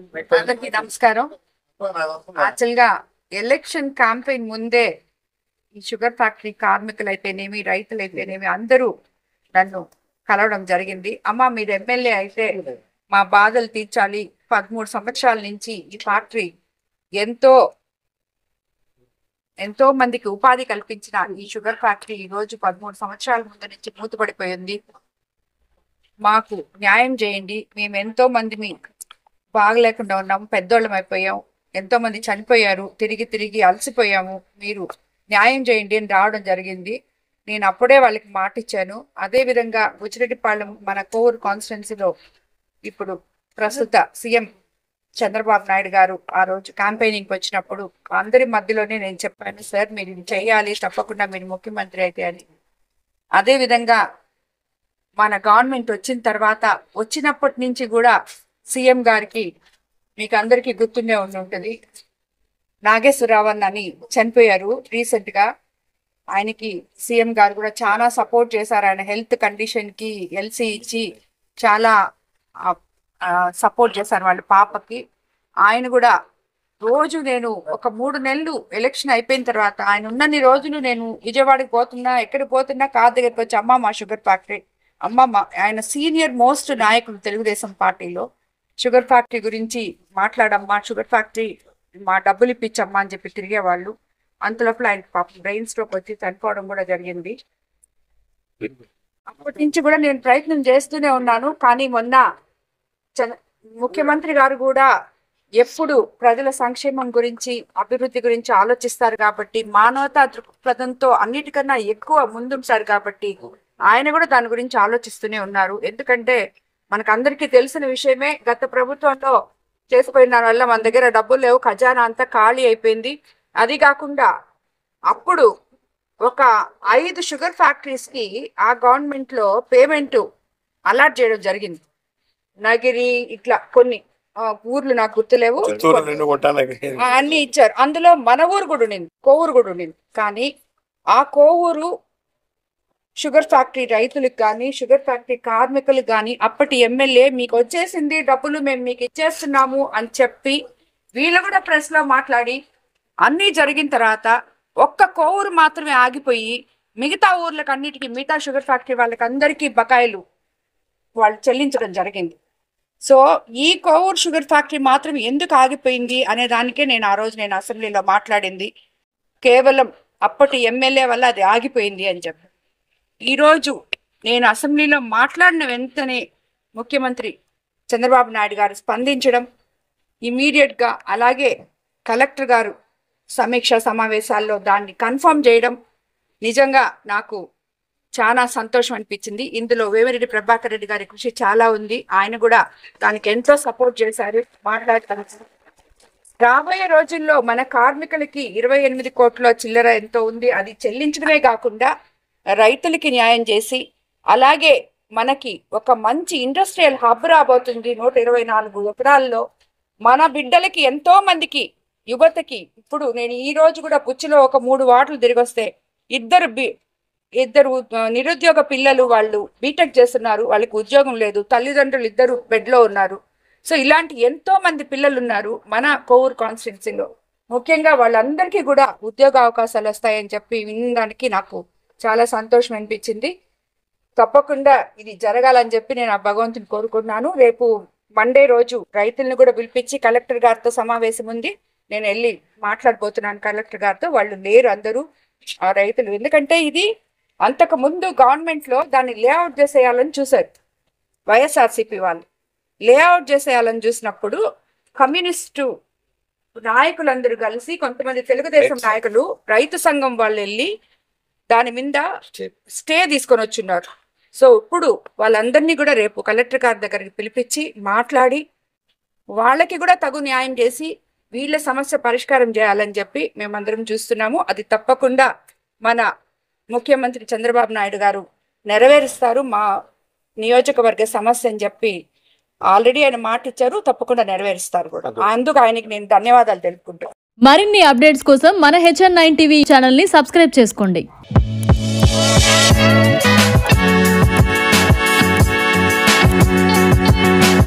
అందరికీ నమస్కారం. యాక్చువల్గా ఎలక్షన్ క్యాంపెయిన్ ముందే ఈ షుగర్ ఫ్యాక్టరీ కార్మికులైతేనేమి, రైతులైతేనేమి అందరూ నన్ను కలవడం జరిగింది. అమ్మ, మీరు ఎమ్మెల్యే అయితే మా బాధలు తీర్చాలి. 13 సంవత్సరాల నుంచి ఈ ఫ్యాక్టరీ ఎంతో మందికి ఉపాధి కల్పించిన ఈ షుగర్ ఫ్యాక్టరీ ఈ రోజు 13 సంవత్సరాల ముందు నుంచి మూతపడిపోయింది. మాకు న్యాయం చేయండి. మేము ఎంతో మందిని బాగలేకుండా ఉన్నాము, పెద్దోళ్ళం అయిపోయాం, ఎంతో మంది చనిపోయారు, తిరిగి అలసిపోయాము, మీరు న్యాయం చేయండి అని రావడం జరిగింది. నేను అప్పుడే వాళ్ళకి మాట ఇచ్చాను. అదేవిధంగా బుచ్చిరెడ్డిపాళెం మన కోవూరు కాన్స్టిట్యున్సీలో ఇప్పుడు ప్రస్తుత సీఎం చంద్రబాబు నాయుడు గారు ఆ రోజు క్యాంపెయినింగ్కి వచ్చినప్పుడు అందరి మధ్యలోనే నేను చెప్పాను, సార్ మీరు ఇది చేయాలి, తప్పకుండా మీరు ముఖ్యమంత్రి అయితే అని. అదేవిధంగా మన గవర్నమెంట్ వచ్చిన తర్వాత వచ్చినప్పటి నుంచి కూడా సీఎం గారికి మీకు అందరికీ గుర్తుండే ఉంటుంది, నాగేశ్వరరావు అని చనిపోయారు రీసెంట్గా. ఆయనకి సీఎం గారు కూడా చాలా సపోర్ట్ చేశారు. ఆయన హెల్త్ కండిషన్కి ఎల్సీ ఇచ్చి చాలా సపోర్ట్ చేశారు వాళ్ళ పాపకి. ఆయన కూడా రోజు నేను ఒక 3 నెలలు ఎలక్షన్ అయిపోయిన తర్వాత ఆయన ఉన్నన్ని రోజులు నేను విజయవాడకి పోతున్నా, ఎక్కడికి పోతున్నా కార్ దగ్గరికి వచ్చి అమ్మ మా షుగర్ ఫ్యాక్టరీ, అమ్మ ఆయన సీనియర్ మోస్ట్ నాయకులు తెలుగుదేశం పార్టీలో, షుగర్ ఫ్యాక్టరీ గురించి మాట్లాడమ్మా, షుగర్ ఫ్యాక్టరీ మా డబ్బులు ఇప్పించమ్మా అని చెప్పి తిరిగేవాళ్ళు. అంతలోపల ఆయన పాపం బ్రెయిన్ స్ట్రోక్ వచ్చి చనిపోవడం కూడా జరిగింది. అప్పటి నుంచి కూడా నేను ప్రయత్నం చేస్తూనే ఉన్నాను. కానీ మొన్న ముఖ్యమంత్రి గారు కూడా ఎప్పుడు ప్రజల సంక్షేమం గురించి, అభివృద్ధి గురించి ఆలోచిస్తారు కాబట్టి, మానవతా దృక్పథంతో అన్నిటికన్నా ఎక్కువ ముందుంటారు కాబట్టి ఆయన కూడా దాని గురించి ఆలోచిస్తూనే ఉన్నారు. ఎందుకంటే మనకు అందరికీ తెలిసిన విషయమే, గత ప్రభుత్వంలో చేసిపోయిన వల్ల మన దగ్గర డబ్బులు లేవు, ఖజానా అంతా ఖాళీ అయిపోయింది. అది కాకుండా అప్పుడు ఒక 5 షుగర్ ఫ్యాక్టరీస్కి ఆ గవర్నమెంట్లో పేమెంట్ అలాట్ చేయడం జరిగింది. నగిరి ఇట్లా కొన్ని ఊర్లు నాకు గుర్తులేవు, అన్ని ఇచ్చారు. అందులో మన ఊరు కూడా ఉండింది, కోవూరు కూడా ఉండింది. కానీ ఆ కోవూరు షుగర్ ఫ్యాక్టరీ రైతులకు కానీ, షుగర్ ఫ్యాక్టరీ కార్మికులకు కానీ అప్పటి ఎమ్మెల్యే మీకు వచ్చేసింది డబ్బులు, మేము మీకు ఇచ్చేస్తున్నాము అని చెప్పి వీళ్ళు కూడా ప్రెస్లో మాట్లాడి అన్నీ జరిగిన తర్వాత ఒక్క కోవూరు మాత్రమే ఆగిపోయి మిగతా ఊర్లకు అన్నిటికీ, మిగతా షుగర్ ఫ్యాక్టరీ వాళ్ళకి అందరికీ బకాయిలు వాళ్ళు చెల్లించడం జరిగింది. సో ఈ కోవూరు షుగర్ ఫ్యాక్టరీ మాత్రం ఎందుకు ఆగిపోయింది అనే దానికే నేను ఆ రోజు అసెంబ్లీలో మాట్లాడింది. కేవలం అప్పటి ఎమ్మెల్యే వల్ల అది ఆగిపోయింది అని చెప్పి. ఈరోజు నేను అసెంబ్లీలో మాట్లాడిన వెంటనే ముఖ్యమంత్రి చంద్రబాబు నాయుడు గారు స్పందించడం, ఇమీడియట్గా అలాగే కలెక్టర్ గారు సమీక్ష సమావేశాల్లో దాన్ని కన్ఫర్మ్ చేయడం నిజంగా నాకు చాలా సంతోషం అనిపించింది. ఇందులో వేమిరెడ్డి ప్రభాకర్ రెడ్డి గారి కృషి చాలా ఉంది. ఆయన కూడా దానికి ఎంతో సపోర్ట్ చేశారు. మాట్లాడతాను, రాబోయే రోజుల్లో మన కార్మికులకి 28 కోట్ల చిల్లర ఎంతో ఉంది, అది చెల్లించడమే కాకుండా రైతులకి న్యాయం చేసి, అలాగే మనకి ఒక మంచి ఇండస్ట్రియల్ హబ్ రాబోతుంది 124 ఎకరాల్లో. మన బిడ్డలకి ఎంతో మందికి, యువతకి, ఇప్పుడు నేను ఈ రోజు కూడా బుచ్చిలో ఒక 3 వార్డులు తిరిగి వస్తే ఇద్దరు నిరుద్యోగ పిల్లలు, వాళ్ళు బీటెక్ చేస్తున్నారు, వాళ్ళకి ఉద్యోగం లేదు, తల్లిదండ్రులు ఇద్దరు బెడ్లో ఉన్నారు. సో ఇలాంటి ఎంతో మంది పిల్లలు ఉన్నారు మన కోవూరు కాన్స్టిట్యున్సీలో. ముఖ్యంగా వాళ్ళందరికీ కూడా ఉద్యోగ అవకాశాలు వస్తాయని చెప్పి వినడానికి నాకు చాలా సంతోషం అనిపించింది. తప్పకుండా ఇది జరగాలని చెప్పి నేను ఆ భగవంతుని కోరుకుంటున్నాను. రేపు మండే రోజు రైతులను కూడా పిలిపించి కలెక్టర్ గారితో సమావేశం ఉంది, నేను వెళ్ళి మాట్లాడబోతున్నాను కలెక్టర్ గారితో. వాళ్ళు లేరు అందరూ ఆ రైతులు, ఎందుకంటే ఇది అంతకు ముందు గవర్నమెంట్లో దాన్ని లేఅవుట్ చేసేయాలని చూశారు వైఎస్ఆర్సీపీ వాళ్ళు. లేఅవుట్ చేసేయాలని చూసినప్పుడు కమ్యూనిస్టు నాయకులందరూ కలిసి, కొంతమంది తెలుగుదేశం నాయకులు, రైతు సంఘం వాళ్ళు వెళ్ళి దాని మీద స్టే తీసుకొని వచ్చున్నారు. సో ఇప్పుడు వాళ్ళందరినీ కూడా రేపు కలెక్టర్ గారి దగ్గరికి పిలిపించి మాట్లాడి వాళ్ళకి కూడా తగు న్యాయం చేసి వీళ్ళ సమస్య పరిష్కారం చేయాలని చెప్పి మేమందరం చూస్తున్నాము. అది తప్పకుండా మన ముఖ్యమంత్రి చంద్రబాబు నాయుడు గారు నెరవేరుస్తారు మా నియోజకవర్గ సమస్య అని చెప్పి ఆల్రెడీ ఆయన మాట ఇచ్చారు, తప్పకుండా నెరవేరుస్తారు కూడా. అందుకు ఆయనకి నేను ధన్యవాదాలు తెలుపుకుంటాను. మరిన్ని అప్డేట్స్ కోసం మన HN9 టీవీ ఛానల్ ని సబ్స్క్రైబ్ చేసుకోండి.